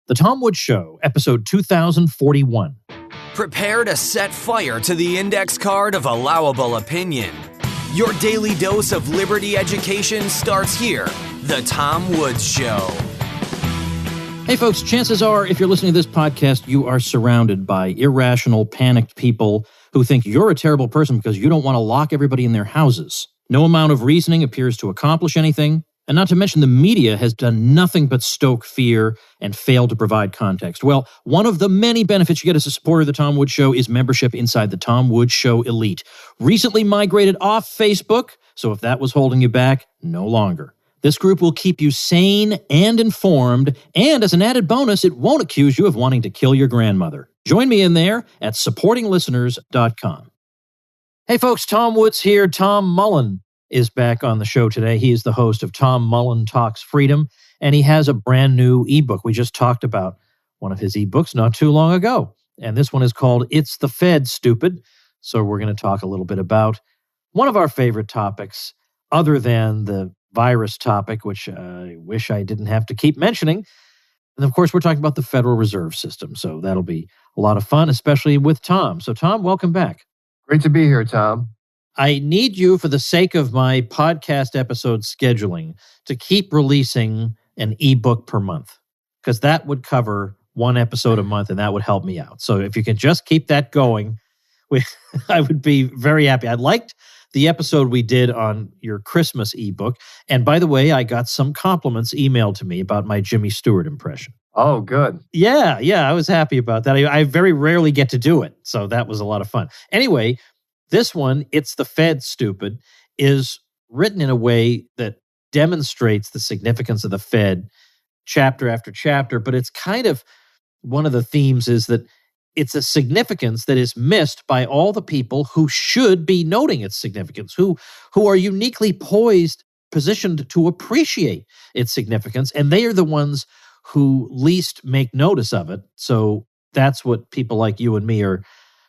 The Tom Woods Show, episode 2041. Prepare to set fire to the index card of allowable opinion. Your daily dose of liberty education starts here. The Tom Woods Show. Hey folks, chances are if you're listening to this podcast, you are surrounded by irrational, panicked people who think you're a terrible person because you don't want to lock everybody in their houses. No amount of reasoning appears to accomplish anything. And not to mention the media has done nothing but stoke fear and fail to provide context. Well, one of the many benefits you get as a supporter of the Tom Woods Show is membership inside the Tom Woods Show Elite. Recently migrated off Facebook, so if that was holding you back, no longer. This group will keep you sane and informed, and as an added bonus, it won't accuse you of wanting to kill your grandmother. Join me in there at supportinglisteners.com. Hey folks, Tom Woods here. Tom Mullen is back on the show today. He is the host of Tom Mullen Talks Freedom, and he has a brand new ebook. We just talked about one of his ebooks not too long ago, and this one is called It's the Fed, Stupid. So we're going to talk a little bit about one of our favorite topics, other than the virus topic, which I wish I didn't have to keep mentioning. And of course, we're talking about the Federal Reserve System, so that'll be a lot of fun, especially with Tom. So Tom, welcome back. Great to be here, Tom. I need you, for the sake of my podcast episode scheduling, to keep releasing an ebook per month, because that would cover one episode a month, and that would help me out. So if you can just keep that going, I would be very happy. I liked the episode we did on your Christmas ebook. And by the way, I got some compliments emailed to me about my Jimmy Stewart impression. Oh, good. Yeah, I was happy about that. I very rarely get to do it, so that was a lot of fun. Anyway, this one, It's the Fed, Stupid, is written in a way that demonstrates the significance of the Fed chapter after chapter, but it's kind of one of the themes is that it's a significance that is missed by all the people who should be noting its significance, who are uniquely poised, positioned to appreciate its significance, and they are the ones who least make notice of it. So that's what people like you and me are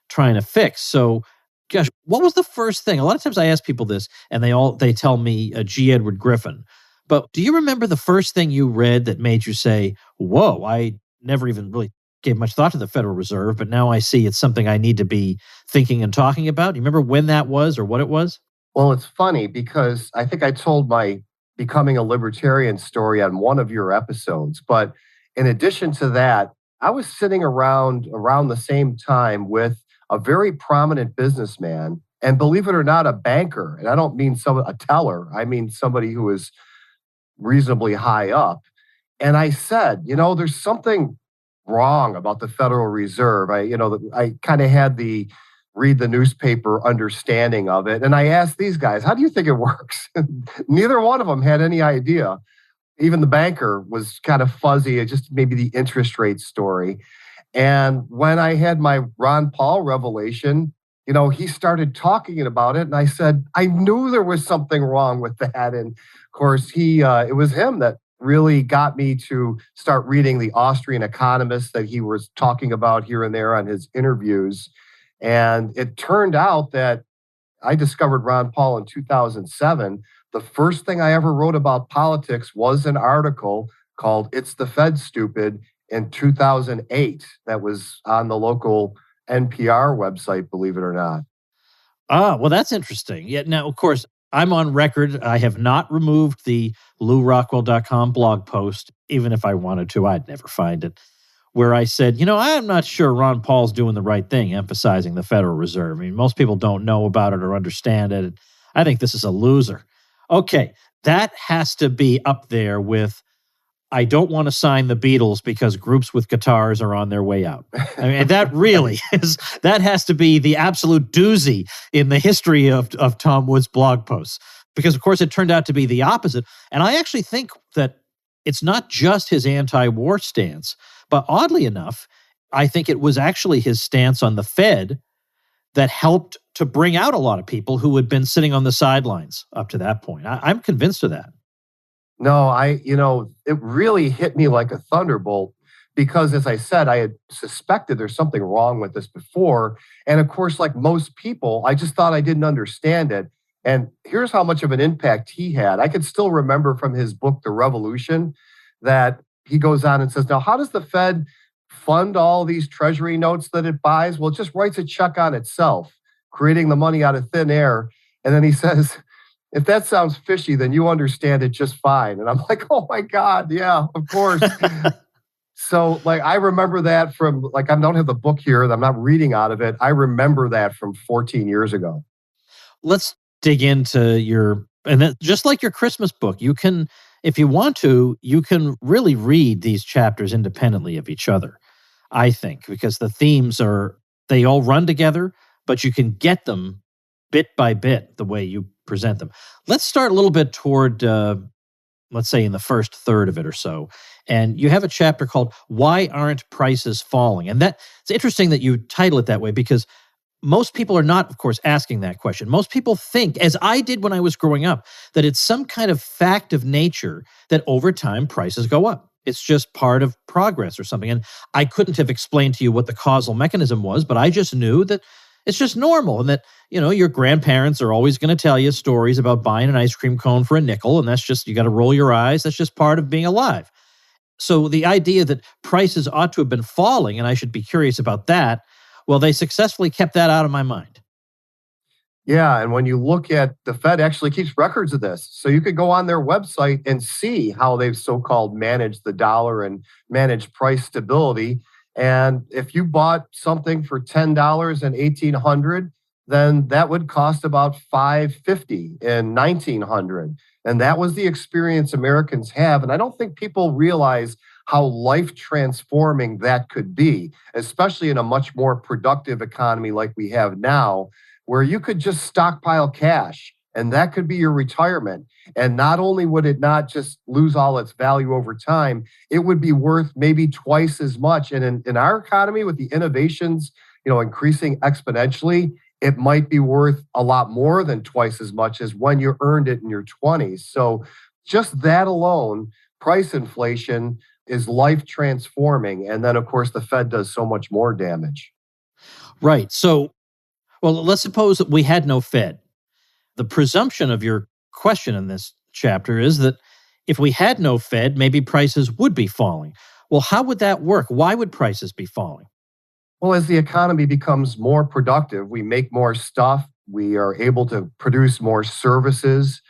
trying to fix. So gosh, what was the first thing? A lot of times I ask people this, and they tell me G. Edward Griffin. But do you remember the first thing you read that made you say, whoa, I never even really gave much thought to the Federal Reserve, but now I see it's something I need to be thinking and talking about? Do you remember when that was or what it was? Well, it's funny because I think I told my becoming a libertarian story on one of your episodes. But in addition to that, I was sitting around the same time with a very prominent businessman, and believe it or not, a banker. And I don't mean a teller. I mean somebody who is reasonably high up. And I said, there's something wrong about the Federal Reserve. I kind of had the read the newspaper understanding of it. And I asked these guys, how do you think it works? Neither one of them had any idea. Even the banker was kind of fuzzy, just maybe the interest rate story. And when I had my Ron Paul revelation, he started talking about it. And I said, I knew there was something wrong with that. And of course, it was him that really got me to start reading the Austrian economists that he was talking about here and there on his interviews. And it turned out that I discovered Ron Paul in 2007. The first thing I ever wrote about politics was an article called It's the Fed, Stupid, in 2008. That was on the local NPR website, believe it or not. Well, that's interesting. Yeah. Now, of course, I'm on record. I have not removed the LouRockwell.com blog post. Even if I wanted to, I'd never find it, where I said, I'm not sure Ron Paul's doing the right thing, emphasizing the Federal Reserve. I mean, most people don't know about it or understand it. I think this is a loser. Okay, that has to be up there with, I don't want to sign the Beatles because groups with guitars are on their way out. I mean, that really that has to be the absolute doozy in the history of Tom Woods' blog posts. Because, of course, it turned out to be the opposite. And I actually think that it's not just his anti-war stance, but oddly enough, I think it was actually his stance on the Fed that helped to bring out a lot of people who had been sitting on the sidelines up to that point. I'm convinced of that. No, it really hit me like a thunderbolt because, as I said, I had suspected there's something wrong with this before. And of course, like most people, I just thought I didn't understand it. And here's how much of an impact he had. I could still remember from his book, The Revolution, that he goes on and says, now, how does the Fed fund all these treasury notes that it buys? Well, it just writes a check on itself, creating the money out of thin air. And then he says, if that sounds fishy, then you understand it just fine. And I'm like, oh my God, yeah, of course. So like, I remember that from like, I don't have the book here, I'm not reading out of it. I remember that from 14 years ago. Let's dig into and then just like your Christmas book, you can, if you want to, you can really read these chapters independently of each other, I think, because the themes they all run together, but you can get them bit by bit the way you present them. Let's start a little bit toward, let's say in the first third of it or so. And you have a chapter called Why Aren't Prices Falling? And it's interesting that you title it that way because most people are not, of course, asking that question. Most people think, as I did when I was growing up, that it's some kind of fact of nature that over time prices go up. It's just part of progress or something. And I couldn't have explained to you what the causal mechanism was, but I just knew that it's just normal and that, your grandparents are always going to tell you stories about buying an ice cream cone for a nickel, and that's just, you got to roll your eyes. That's just part of being alive. So the idea that prices ought to have been falling, and I should be curious about that, well, they successfully kept that out of my mind. Yeah, and when you look at the Fed actually keeps records of this. So you could go on their website and see how they've so-called managed the dollar and managed price stability. And if you bought something for $10 in 1800, then that would cost about $5.50 in 1900. And that was the experience Americans have. And I don't think people realize how life transforming that could be, especially in a much more productive economy like we have now, where you could just stockpile cash and that could be your retirement. And not only would it not just lose all its value over time, it would be worth maybe twice as much. And in our economy, with the innovations, increasing exponentially, it might be worth a lot more than twice as much as when you earned it in your 20s. So just that alone, price inflation is life transforming. And then, of course, the Fed does so much more damage. Right. So, well, let's suppose that we had no Fed. The presumption of your question in this chapter is that if we had no Fed, maybe prices would be falling. Well, how would that work? Why would prices be falling? Well, as the economy becomes more productive, we make more stuff, we are able to produce more services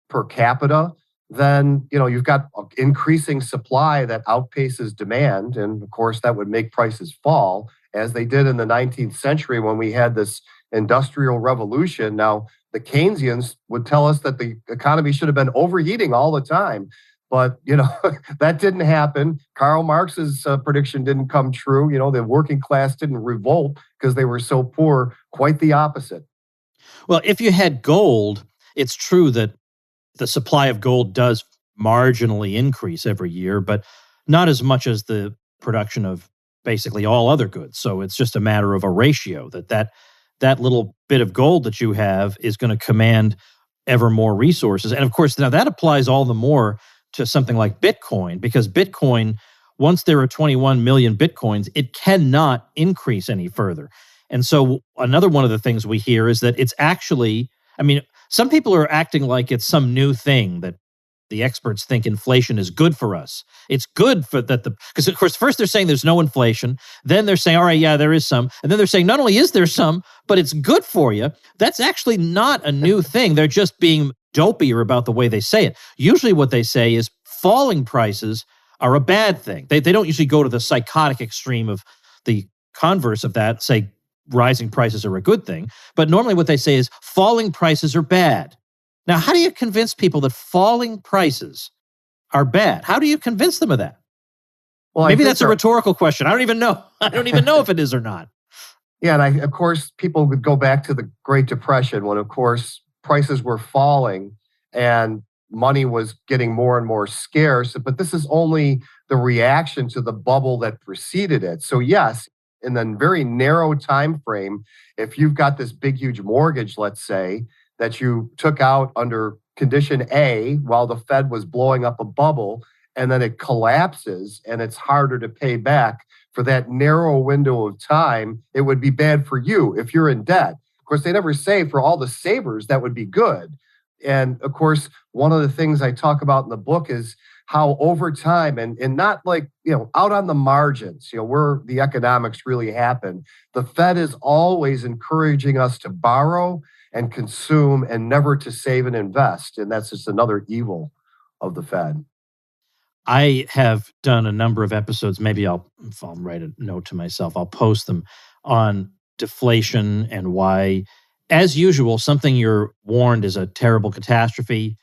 per capita, then you've got increasing supply that outpaces demand. And of course, that would make prices fall, as they did in the 19th century when we had this industrial revolution. Now, the Keynesians would tell us that the economy should have been overheating all the time. But, that didn't happen. Karl Marx's prediction didn't come true. The working class didn't revolt because they were so poor. Quite the opposite. Well, if you had gold, it's true that the supply of gold does marginally increase every year, but not as much as the production of basically all other goods. So it's just a matter of a ratio that little bit of gold that you have is going to command ever more resources. And of course, now that applies all the more to something like Bitcoin, because Bitcoin, once there are 21 million Bitcoins, it cannot increase any further. And so another one of the things we hear is that it's actually, some people are acting like it's some new thing that the experts think inflation is good for us. It's good for that because of course, first they're saying there's no inflation. Then they're saying, all right, yeah, there is some. And then they're saying, not only is there some, but it's good for you. That's actually not a new thing. They're just being dopier about the way they say it. Usually what they say is falling prices are a bad thing. They don't usually go to the psychotic extreme of the converse of that, say rising prices are a good thing. But normally what they say is falling prices are bad. Now, how do you convince people that falling prices are bad? How do you convince them of that? Well, maybe that's a rhetorical question. I don't even know. I don't even know if it is or not. Yeah, and of course, people would go back to the Great Depression when, of course, prices were falling and money was getting more and more scarce. But this is only the reaction to the bubble that preceded it. So yes, in a very narrow time frame, if you've got this big, huge mortgage, let's say, that you took out under condition A while the Fed was blowing up a bubble, and then it collapses and it's harder to pay back for that narrow window of time, it would be bad for you if you're in debt. Of course, they never say for all the savers that would be good. And of course, one of the things I talk about in the book is how over time and not like, out on the margins, where the economics really happen, the Fed is always encouraging us to borrow and consume and never to save and invest. And that's just another evil of the Fed. I have done a number of episodes. Maybe if I'll write a note to myself, I'll post them on deflation and why, as usual, something you're warned is a terrible catastrophe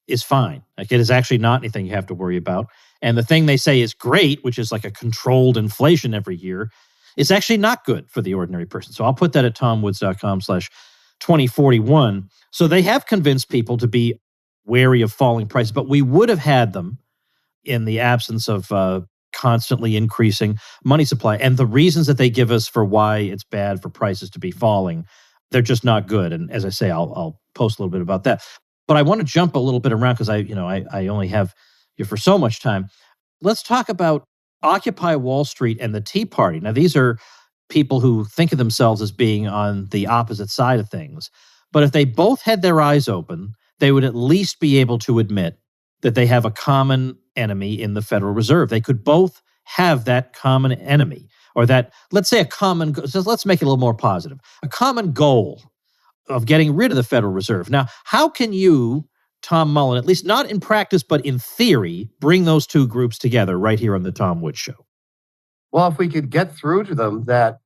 is fine. Like, it is actually not anything you have to worry about. And the thing they say is great, which is like a controlled inflation every year, is actually not good for the ordinary person. So I'll put that at tomwoods.com/2041. So they have convinced people to be wary of falling prices, but we would have had them in the absence of constantly increasing money supply. And the reasons that they give us for why it's bad for prices to be falling, they're just not good. And as I say, I'll post a little bit about that. But I want to jump a little bit around because I only have you for so much time. Let's talk about Occupy Wall Street and the Tea Party. Now, these are people who think of themselves as being on the opposite side of things. But if they both had their eyes open, they would at least be able to admit that they have a common enemy in the Federal Reserve. They could both have that common enemy, or that, let's say, so let's make it a little more positive, a common goal of getting rid of the Federal Reserve. Now, how can you, Tom Mullen, at least not in practice, but in theory, bring those two groups together right here on the Tom Woods Show? Well, if we could get through to them that,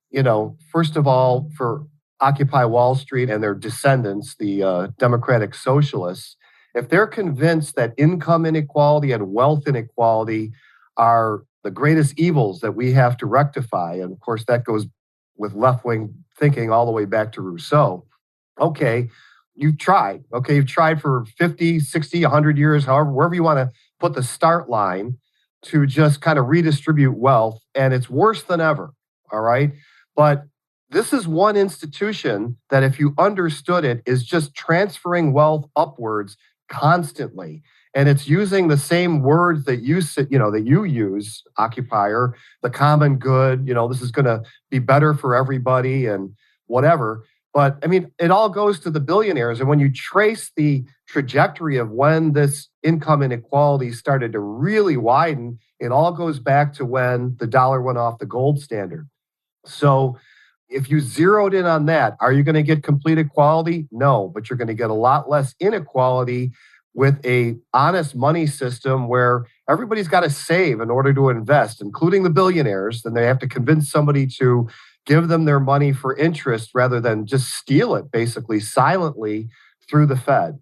first of all, for Occupy Wall Street and their descendants, the Democratic Socialists, if they're convinced that income inequality and wealth inequality are the greatest evils that we have to rectify, and of course that goes with left-wing thinking all the way back to Rousseau, okay, you've tried. Okay, you've tried for 50, 60, 100 years, however, wherever you want to put the start line to just kind of redistribute wealth, and it's worse than ever, all right? But this is one institution that, if you understood it, is just transferring wealth upwards constantly. And it's using the same words that you use, occupier, the common good, this is going to be better for everybody and whatever. But I mean, it all goes to the billionaires. And when you trace the trajectory of when this income inequality started to really widen, it all goes back to when the dollar went off the gold standard. So if you zeroed in on that, are you going to get complete equality? No, but you're going to get a lot less inequality with a honest money system where everybody's got to save in order to invest, including the billionaires. Then they have to convince somebody to give them their money for interest rather than just steal it, basically, silently through the Fed.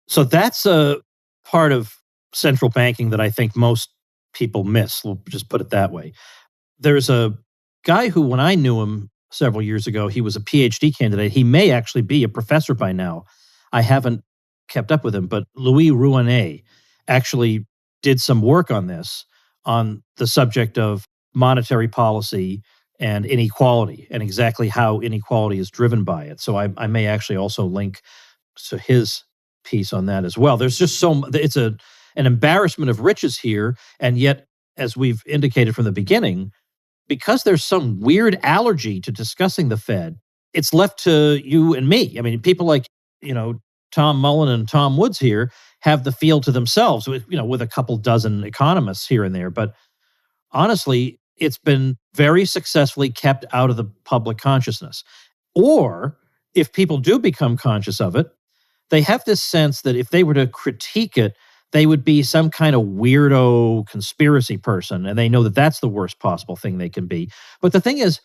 So that's a part of central banking that I think most people miss. We'll just put it that way. There's a guy who, when I knew him several years ago, he was a PhD candidate. He may actually be a professor by now. I haven't kept up with him, but Louis Rouanet actually did some work on this, on the subject of monetary policy and inequality, and exactly how inequality is driven by it. So I may actually also link to his piece on that as well. There's just it's an embarrassment of riches here, and yet, as we've indicated from the beginning, because there's some weird allergy to discussing the Fed, it's left to you and me. I mean, people like, Tom Mullen and Tom Woods here have the field to themselves with a couple dozen economists here and there. But honestly, it's been very successfully kept out of the public consciousness. Or if people do become conscious of it, they have this sense that if they were to critique it, they would be some kind of weirdo conspiracy person, and they know that that's the worst possible thing they can be. But the thing is,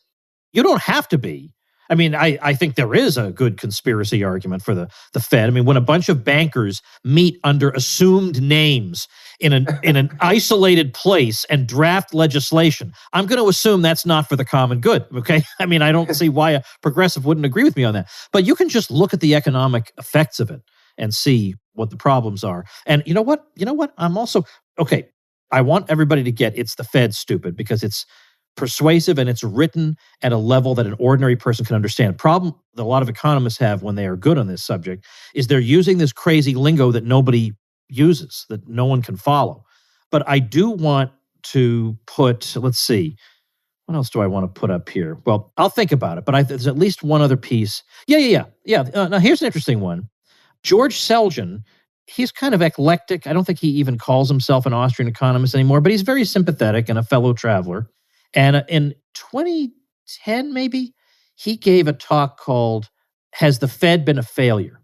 you don't have to be. I mean, I think there is a good conspiracy argument for the Fed. I mean, when a bunch of bankers meet under assumed names in an isolated place and draft legislation, I'm going to assume that's not for the common good, okay? I mean, I don't see why a progressive wouldn't agree with me on that. But you can just look at the economic effects of it and see what the problems are. And you know what? I'm also, okay, I want everybody to get it's the Fed stupid, because it's persuasive and it's written at a level that an ordinary person can understand. Problem that a lot of economists have when they are good on this subject is they're using this crazy lingo that nobody uses, that no one can follow. But I do want to put, let's see, what else do I want to put up here? Well, I'll think about it, but there's at least one other piece. Yeah. Now, here's an interesting one. George Selgin he's kind of eclectic. I don't think he even calls himself an Austrian economist anymore, but he's very sympathetic and a fellow traveler. And in 2010, maybe, he gave a talk called "Has the Fed Been a Failure?"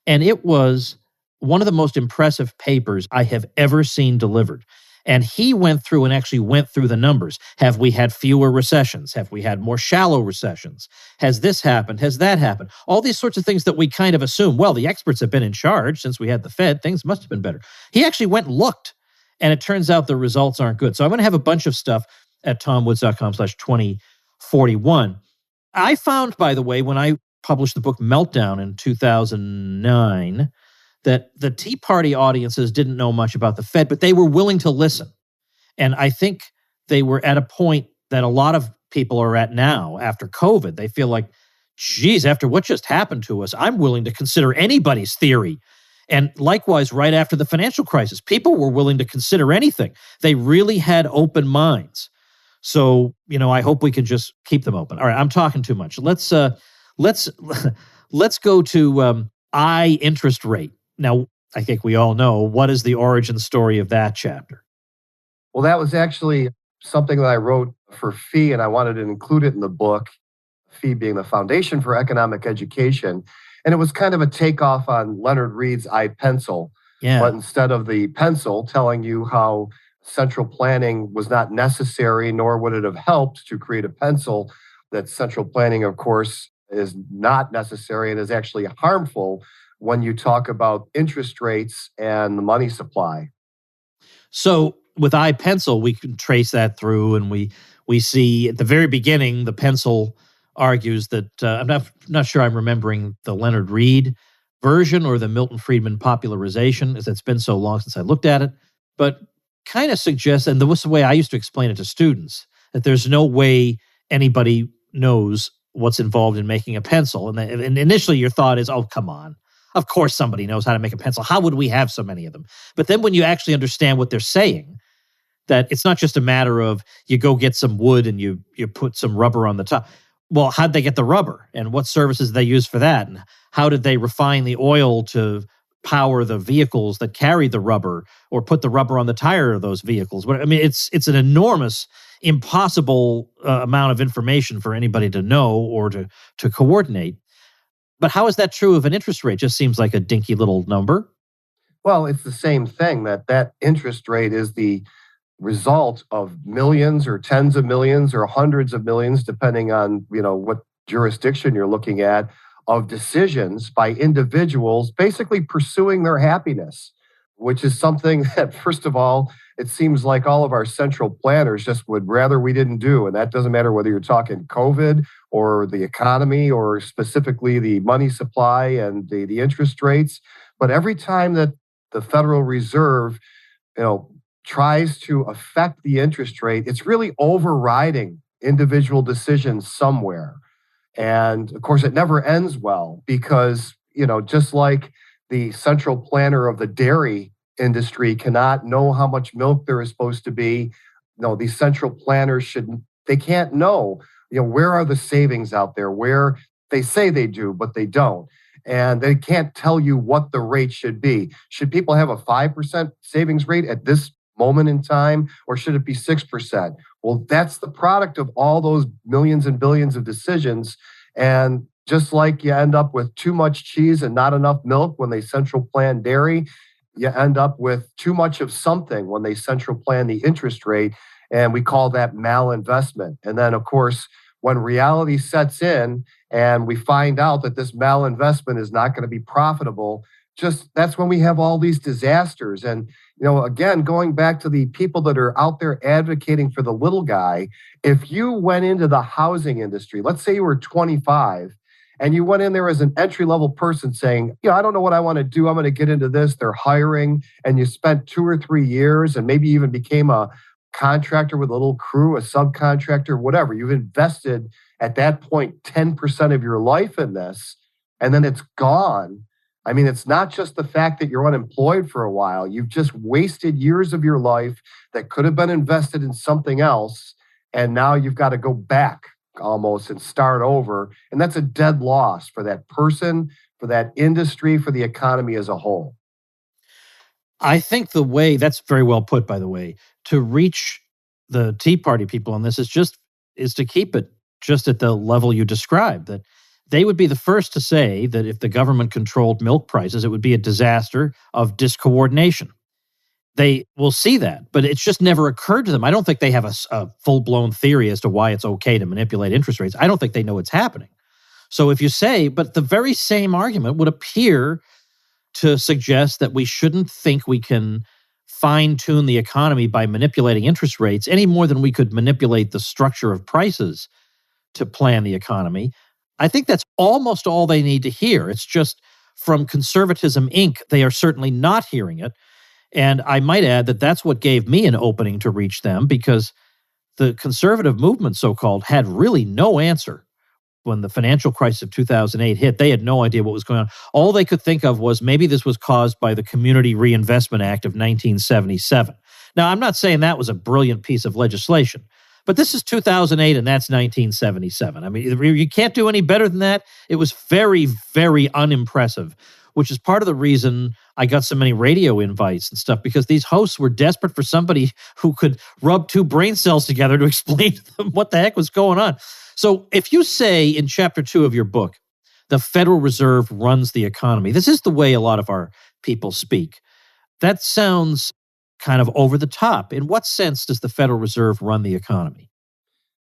And it was one of the most impressive papers I have ever seen delivered. And he went through the numbers. Have we had fewer recessions? Have we had more shallow recessions? Has this happened? Has that happened? All these sorts of things that we kind of assume, well, the experts have been in charge since we had the Fed. Things must have been better. He actually went and looked, and it turns out the results aren't good. So I'm going to have a bunch of stuff at tomwoods.com/2041. I found, by the way, when I published the book Meltdown in 2009, that the Tea Party audiences didn't know much about the Fed, but they were willing to listen. And I think they were at a point that a lot of people are at now after COVID. They feel like, geez, after what just happened to us, I'm willing to consider anybody's theory. And likewise, right after the financial crisis, people were willing to consider anything. They really had open minds. So, I hope we can just keep them open. All right, I'm talking too much. Let's go to interest rate. Now, I think we all know, what is the origin story of that chapter? Well, that was actually something that I wrote for FEE, and I wanted to include it in the book, FEE being the Foundation for Economic Education. And it was kind of a takeoff on Leonard Read's iPencil. Yeah. But instead of the pencil telling you how central planning was not necessary, nor would it have helped to create a pencil, that central planning, of course, is not necessary and is actually harmful when you talk about interest rates and the money supply. So with iPencil, we can trace that through, and we see at the very beginning, the pencil argues that, I'm not sure I'm remembering the Leonard Read version or the Milton Friedman popularization, as it's been so long since I looked at it, but kind of suggests, and was the way I used to explain it to students, that there's no way anybody knows what's involved in making a pencil. And initially your thought is, oh, come on. Of course somebody knows how to make a pencil. How would we have so many of them? But then when you actually understand what they're saying, that it's not just a matter of you go get some wood and you put some rubber on the top. Well, how'd they get the rubber? And what services did they use for that? And how did they refine the oil to power the vehicles that carry the rubber, or put the rubber on the tire of those vehicles? I mean, it's an enormous, impossible amount of information for anybody to know or to coordinate. But how is that true of an interest rate? Just seems like a dinky little number. Well, it's the same thing, that interest rate is the result of millions or tens of millions or hundreds of millions, depending on, what jurisdiction you're looking at, of decisions by individuals basically pursuing their happiness, which is something that, first of all, it seems like all of our central planners just would rather we didn't do. And that doesn't matter whether you're talking COVID or the economy or specifically the money supply and the interest rates. But every time that the Federal Reserve, tries to affect the interest rate, it's really overriding individual decisions somewhere. And of course, it never ends well because, just like the central planner of the dairy industry cannot know how much milk there is supposed to be, these central planners they can't know, where are the savings out there, where they say they do, but they don't. And they can't tell you what the rate should be. Should people have a 5% savings rate at this moment in time, or should it be 6%? Well, that's the product of all those millions and billions of decisions. And just like you end up with too much cheese and not enough milk when they central plan dairy, you end up with too much of something when they central plan the interest rate. And we call that malinvestment. And then, of course, when reality sets in and we find out that this malinvestment is not going to be profitable, that's when we have all these disasters. And, again, going back to the people that are out there advocating for the little guy, if you went into the housing industry, let's say you were 25, and you went in there as an entry-level person saying, I don't know what I want to do. I'm going to get into this. They're hiring. And you spent 2 or 3 years and maybe even became a contractor with a little crew, a subcontractor, whatever. You've invested at that point 10% of your life in this, and then it's gone. I mean, it's not just the fact that you're unemployed for a while. You've just wasted years of your life that could have been invested in something else. And now you've got to go back almost and start over. And that's a dead loss for that person, for that industry, for the economy as a whole. I think the way, that's very well put, by the way, to reach the Tea Party people on this is to keep it just at the level you described, that they would be the first to say that if the government controlled milk prices, it would be a disaster of discoordination. They will see that, but it's just never occurred to them. I don't think they have a full-blown theory as to why it's okay to manipulate interest rates. I don't think they know it's happening. So if you say, but the very same argument would appear to suggest that we shouldn't think we can fine-tune the economy by manipulating interest rates any more than we could manipulate the structure of prices to plan the economy. I think that's almost all they need to hear. It's just from Conservatism Inc., they are certainly not hearing it. And I might add that that's what gave me an opening to reach them, because the conservative movement, so-called, had really no answer. When the financial crisis of 2008 hit, they had no idea what was going on. All they could think of was maybe this was caused by the Community Reinvestment Act of 1977. Now, I'm not saying that was a brilliant piece of legislation, but this is 2008 and that's 1977. I mean, you can't do any better than that. It was very, very unimpressive, which is part of the reason I got so many radio invites and stuff, because these hosts were desperate for somebody who could rub two brain cells together to explain to them what the heck was going on. So if you say in chapter 2 of your book, the Federal Reserve runs the economy, this is the way a lot of our people speak. That sounds kind of over the top. In what sense does the Federal Reserve run the economy?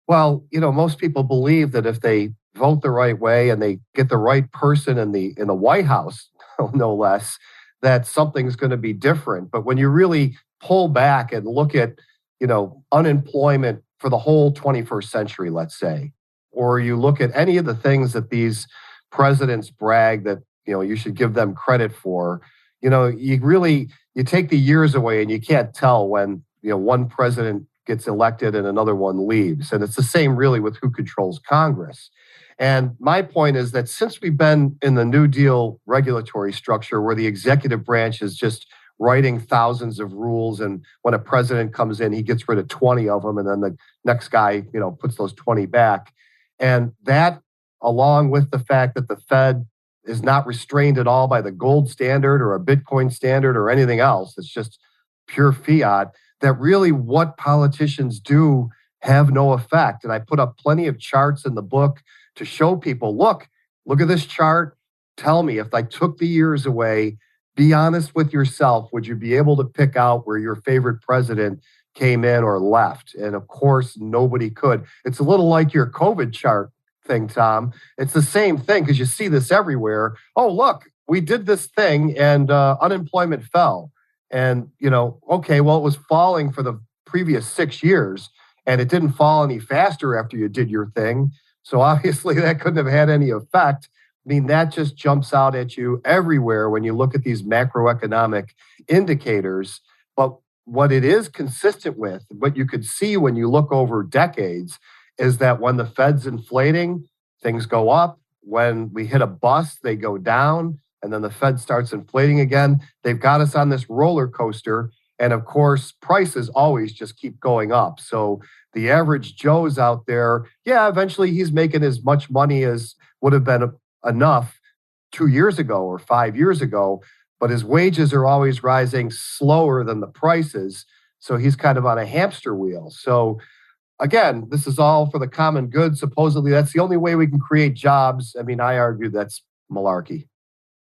Well, most people believe that if they vote the right way and they get the right person in the White House, no less, that something's going to be different. But when you really pull back and look at, unemployment for the whole 21st century, let's say, or you look at any of the things that these presidents brag that, you should give them credit for, you take the years away and you can't tell when, one president gets elected and another one leaves. And it's the same really with who controls Congress. And my point is that since we've been in the New Deal regulatory structure where the executive branch is just writing thousands of rules, and when a president comes in, he gets rid of 20 of them, and then the next guy, puts those 20 back. And that, along with the fact that the Fed is not restrained at all by the gold standard or a Bitcoin standard or anything else, it's just pure fiat, that really what politicians do have no effect. And I put up plenty of charts in the book to show people, look at this chart. Tell me, if I took the years away, be honest with yourself, would you be able to pick out where your favorite president came in or left? And of course, nobody could. It's a little like your COVID chart thing, Tom. It's the same thing because you see this everywhere. Oh, look, we did this thing and unemployment fell. And, okay, well, it was falling for the previous 6 years and it didn't fall any faster after you did your thing. So obviously that couldn't have had any effect. I mean, that just jumps out at you everywhere when you look at these macroeconomic indicators. But what it is consistent with, what you could see when you look over decades, is that when the Fed's inflating, things go up. When we hit a bust, they go down. And then the Fed starts inflating again. They've got us on this roller coaster. And of course, prices always just keep going up. So the average Joe's out there, yeah, eventually he's making as much money as would have been enough 2 years ago or 5 years ago, but his wages are always rising slower than the prices. So he's kind of on a hamster wheel. So again, this is all for the common good. Supposedly, that's the only way we can create jobs. I mean, I argue that's malarkey.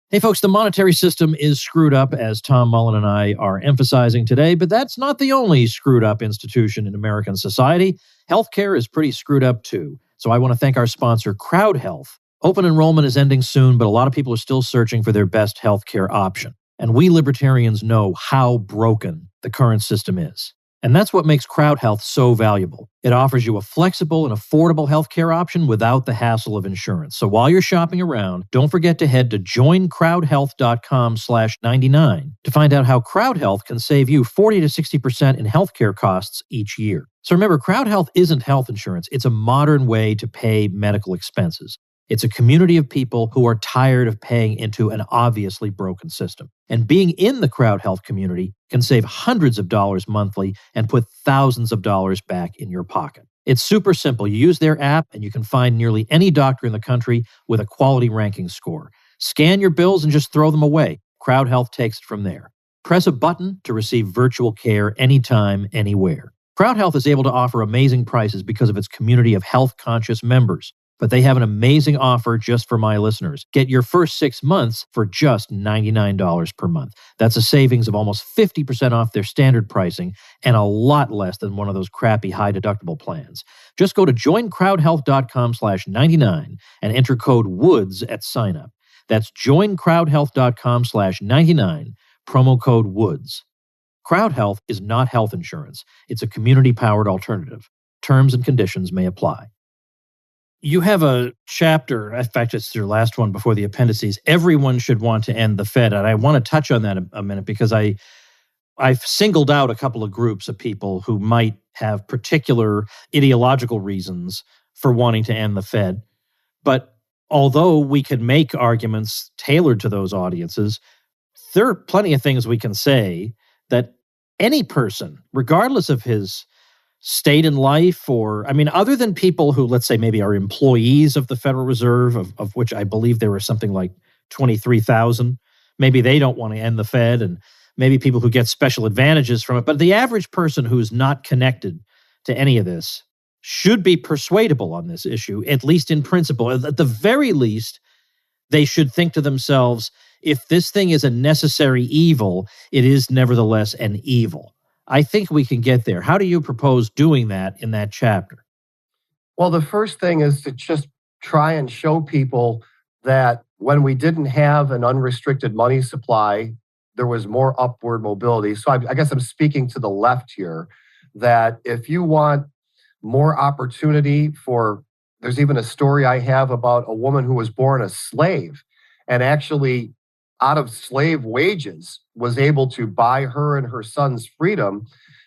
Hey, folks, the monetary system is screwed up, as Tom Mullen and I are emphasizing today, but that's not the only screwed up institution in American society. Healthcare is pretty screwed up, too. So I want to thank our sponsor, Crowd Health. Open enrollment is ending soon, but a lot of people are still searching for their best healthcare option. And we libertarians know how broken the current system is. And that's what makes Crowd Health so valuable. It offers you a flexible and affordable healthcare option without the hassle of insurance. So while you're shopping around, don't forget to head to joincrowdhealth.com/99 to find out how Crowd Health can save you 40 to 60% in healthcare costs each year. So remember, Crowd Health isn't health insurance. It's a modern way to pay medical expenses. It's a community of people who are tired of paying into an obviously broken system. And being in the Crowd Health community can save hundreds of dollars monthly and put thousands of dollars back in your pocket. It's super simple. You use their app and you can find nearly any doctor in the country with a quality ranking score. Scan your bills and just throw them away. Crowd Health takes it from there. Press a button to receive virtual care anytime, anywhere. CrowdHealth is able to offer amazing prices because of its community of health-conscious members. But they have an amazing offer just for my listeners. Get your first 6 months for just $99 per month. That's a savings of almost 50% off their standard pricing and a lot less than one of those crappy high-deductible plans. Just go to joincrowdhealth.com/99 and enter code WOODS at sign-up. That's joincrowdhealth.com/99, promo code WOODS. CrowdHealth is not health insurance. It's a community-powered alternative. Terms and conditions may apply. You have a chapter, in fact, it's your last one before the appendices, everyone should want to end the Fed. And I want to touch on that a minute because I've singled out a couple of groups of people who might have particular ideological reasons for wanting to end the Fed. But although we can make arguments tailored to those audiences, there are plenty of things we can say that any person, regardless of his state in life, or, I mean, other than people who, let's say, maybe are employees of the Federal Reserve, of which I believe there were something like 23,000, maybe they don't want to end the Fed, and maybe people who get special advantages from it. But the average person who's not connected to any of this should be persuadable on this issue, at least in principle. At the very least, they should think to themselves, if this thing is a necessary evil, it is nevertheless an evil. I think we can get there. How do you propose doing that in that chapter? Well, the first thing is to just try and show people that when we didn't have an unrestricted money supply, there was more upward mobility. So I guess I'm speaking to the left here, that if you want more opportunity there's even a story I have about a woman who was born a slave and actually out of slave wages was able to buy her and her son's freedom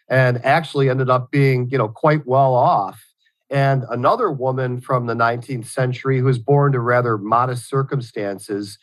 and actually ended up being, quite well off. And another woman from the 19th century who was born to rather modest circumstances,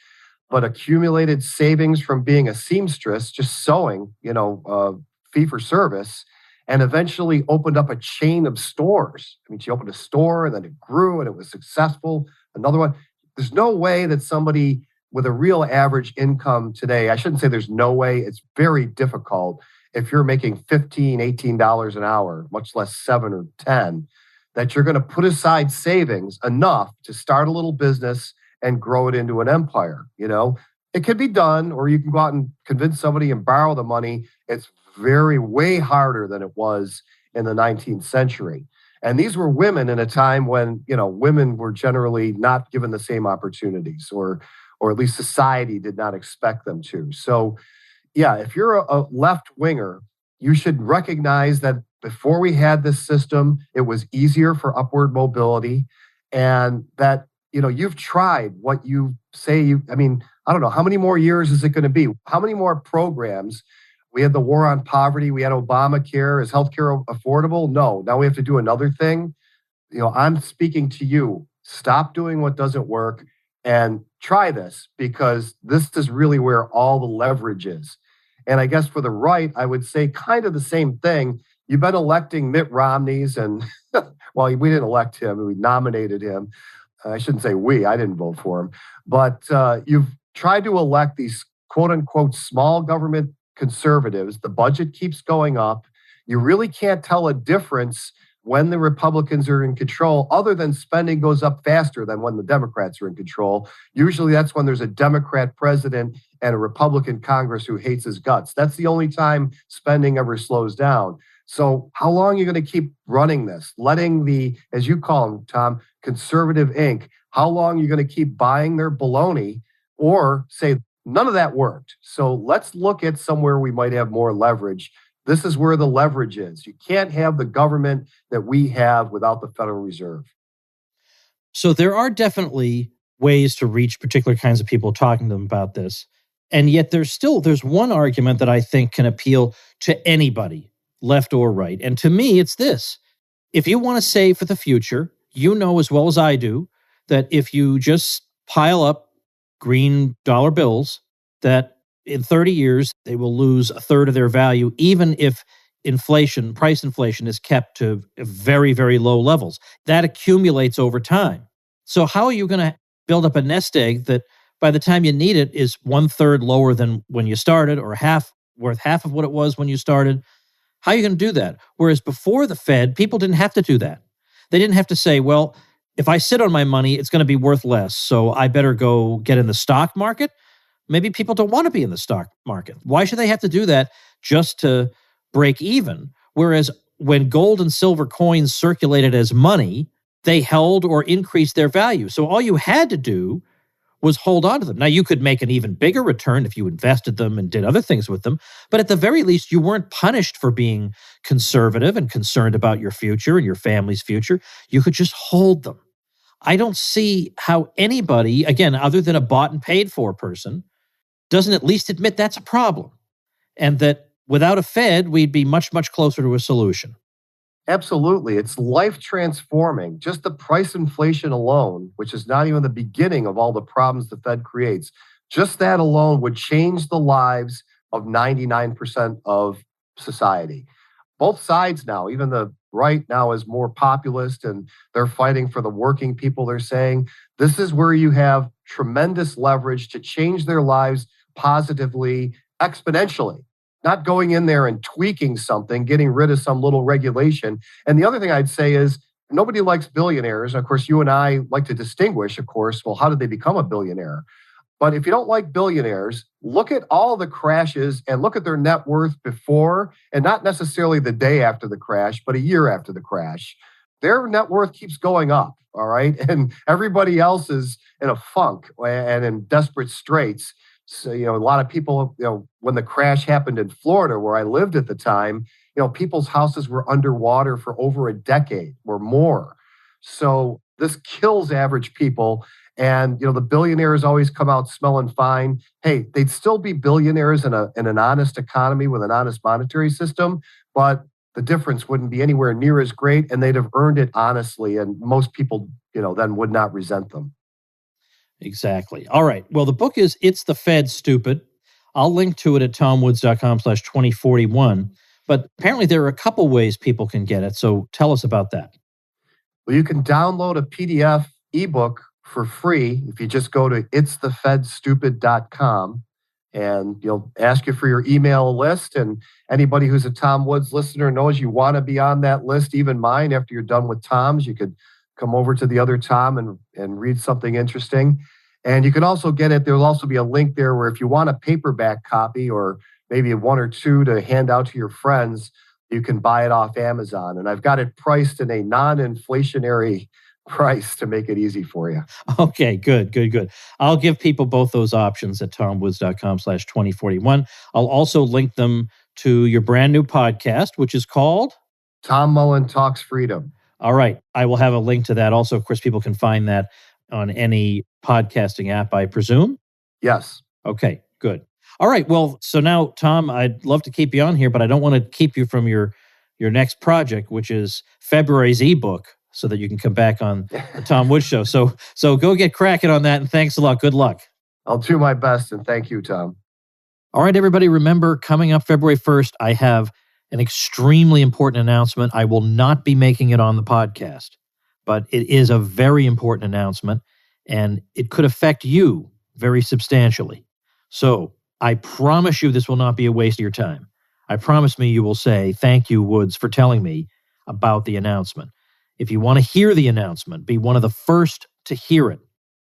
but accumulated savings from being a seamstress, just sewing, fee for service, and eventually opened up a chain of stores. I mean, she opened a store and then it grew and it was successful. Another one. There's no way that somebody with a real average income today, I shouldn't say there's no way, it's very difficult if you're making $15, $18 an hour, much less 7 or 10, that you're going to put aside savings enough to start a little business and grow it into an empire. It could be done, or you can go out and convince somebody and borrow the money. It's way harder than it was in the 19th century. And these were women in a time when, women were generally not given the same opportunities, or at least society did not expect them to. So, yeah, if you're a left winger, you should recognize that before we had this system, it was easier for upward mobility, and that, you've tried what you say I don't know, how many more years is it going to be? How many more programs? We had the war on poverty. We had Obamacare. Is healthcare affordable? No. Now we have to do another thing. I'm speaking to you. Stop doing what doesn't work and try this, because this is really where all the leverage is. And I guess for the right, I would say kind of the same thing. You've been electing Mitt Romney's and, well, we didn't elect him. We nominated him. I shouldn't say we. I didn't vote for him. But you've tried to elect these quote-unquote small government conservatives. The budget keeps going up. You really can't tell a difference when the Republicans are in control, other than spending goes up faster than when the Democrats are in control. Usually that's when there's a Democrat president and a Republican Congress who hates his guts. That's the only time spending ever slows down. So how long are you going to keep running this? Letting the, as you call them, Tom, conservative Inc., how long are you going to keep buying their baloney, or say, none of that worked? So let's look at somewhere we might have more leverage. This is where the leverage is. You can't have the government that we have without the Federal Reserve. So there are definitely ways to reach particular kinds of people talking to them about this. And yet there's one argument that I think can appeal to anybody, left or right. And to me, it's this. If you want to save for the future, you know as well as I do that if you just pile up green dollar bills, that in 30 years, they will lose a third of their value, even if price inflation is kept to very, very low levels. That accumulates over time. So how are you going to build up a nest egg that by the time you need it is 1/3 lower than when you started, or half worth half of what it was when you started. How are you going to do that? Whereas before the Fed, people didn't have to do that. They didn't have to say, well, if I sit on my money, it's going to be worth less, so I better go get in the stock market. Maybe people don't want to be in the stock market. Why should they have to do that just to break even? Whereas when gold and silver coins circulated as money, they held or increased their value. So all you had to do was hold on to them. Now, you could make an even bigger return if you invested them and did other things with them, but at the very least, you weren't punished for being conservative and concerned about your future and your family's future. You could just hold them. I don't see how anybody, again, other than a bought and paid for person, doesn't at least admit that's a problem, and that without a Fed, we'd be much, much closer to a solution. Absolutely. It's life transforming. Just the price inflation alone, which is not even the beginning of all the problems the Fed creates, just that alone would change the lives of 99% of society. Both sides now, even the right now is more populist and they're fighting for the working people. They're saying this is where you have tremendous leverage to change their lives positively, exponentially. Not going in there and tweaking something, getting rid of some little regulation. And the other thing I'd say is nobody likes billionaires. Of course, you and I like to distinguish, of course, well, how did they become a billionaire? But if you don't like billionaires, look at all the crashes and look at their net worth before, and not necessarily the day after the crash, but a year after the crash. Their net worth keeps going up, all right? And everybody else is in a funk and in desperate straits. So, a lot of people, when the crash happened in Florida, where I lived at the time, people's houses were underwater for over a decade or more. So this kills average people. And, the billionaires always come out smelling fine. Hey, they'd still be billionaires in an honest economy with an honest monetary system, but the difference wouldn't be anywhere near as great, and they'd have earned it honestly. And most people, then would not resent them. Exactly. All right. Well, the book is It's the Fed, Stupid. I'll link to it at tomwoods.com/2041. But apparently there are a couple ways people can get it. So tell us about that. Well, you can download a PDF ebook for free if you just go to itsthefedstupid.com, and you'll ask you for your email list. And anybody who's a Tom Woods listener knows you want to be on that list, even mine. After you're done with Tom's, you could come over to the other Tom and read something interesting. And you can also get it. There'll also be a link there where if you want a paperback copy or maybe one or two to hand out to your friends, you can buy it off Amazon. And I've got it priced in a non-inflationary price to make it easy for you. Okay, good. I'll give people both those options at tomwoods.com/2041. I'll also link them to your brand new podcast, which is called Tom Mullen Talks Freedom. All right. I will have a link to that. Also, of course, people can find that on any podcasting app, I presume? Yes. Okay, good. All right. Well, so now, Tom, I'd love to keep you on here, but I don't want to keep you from your next project, which is February's ebook, so that you can come back on the Tom Woods Show. So go get cracking on that, and thanks a lot. Good luck. I'll do my best, and thank you, Tom. All right, everybody, remember, coming up February 1st, I have an extremely important announcement. I will not be making it on the podcast, but it is a very important announcement, and it could affect you very substantially. So I promise you this will not be a waste of your time. I promise me you will say, thank you, Woods, for telling me about the announcement. If you want to hear the announcement, be one of the first to hear it,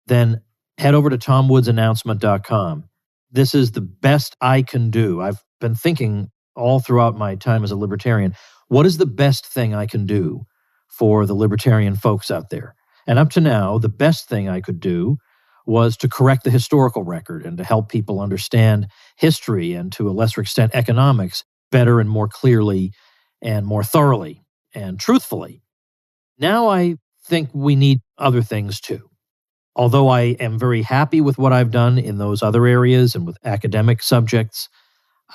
then head over to tomwoodsannouncement.com. This is the best I can do. I've been thinking all throughout my time as a libertarian, what is the best thing I can do for the libertarian folks out there? And up to now, the best thing I could do was to correct the historical record and to help people understand history and, to a lesser extent, economics better and more clearly and more thoroughly and truthfully. Now I think we need other things too. Although I am very happy with what I've done in those other areas and with academic subjects,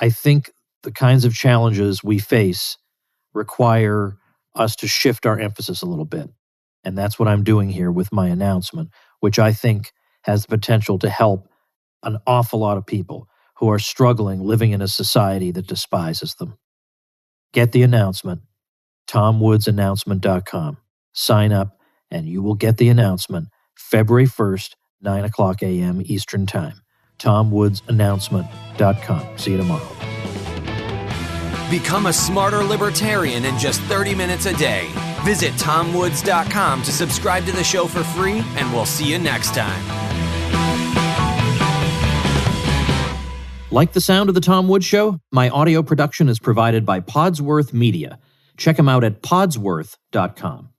I think the kinds of challenges we face require us to shift our emphasis a little bit. And that's what I'm doing here with my announcement, which I think has the potential to help an awful lot of people who are struggling living in a society that despises them. Get the announcement, tomwoodsannouncement.com. Sign up, and you will get the announcement February 1st, 9 o'clock a.m. Eastern Time. tomwoodsannouncement.com. See you tomorrow. Become a smarter libertarian in just 30 minutes a day. Visit tomwoods.com to subscribe to the show for free, and we'll see you next time. Like the sound of The Tom Woods Show? My audio production is provided by Podsworth Media. Check them out at podsworth.com.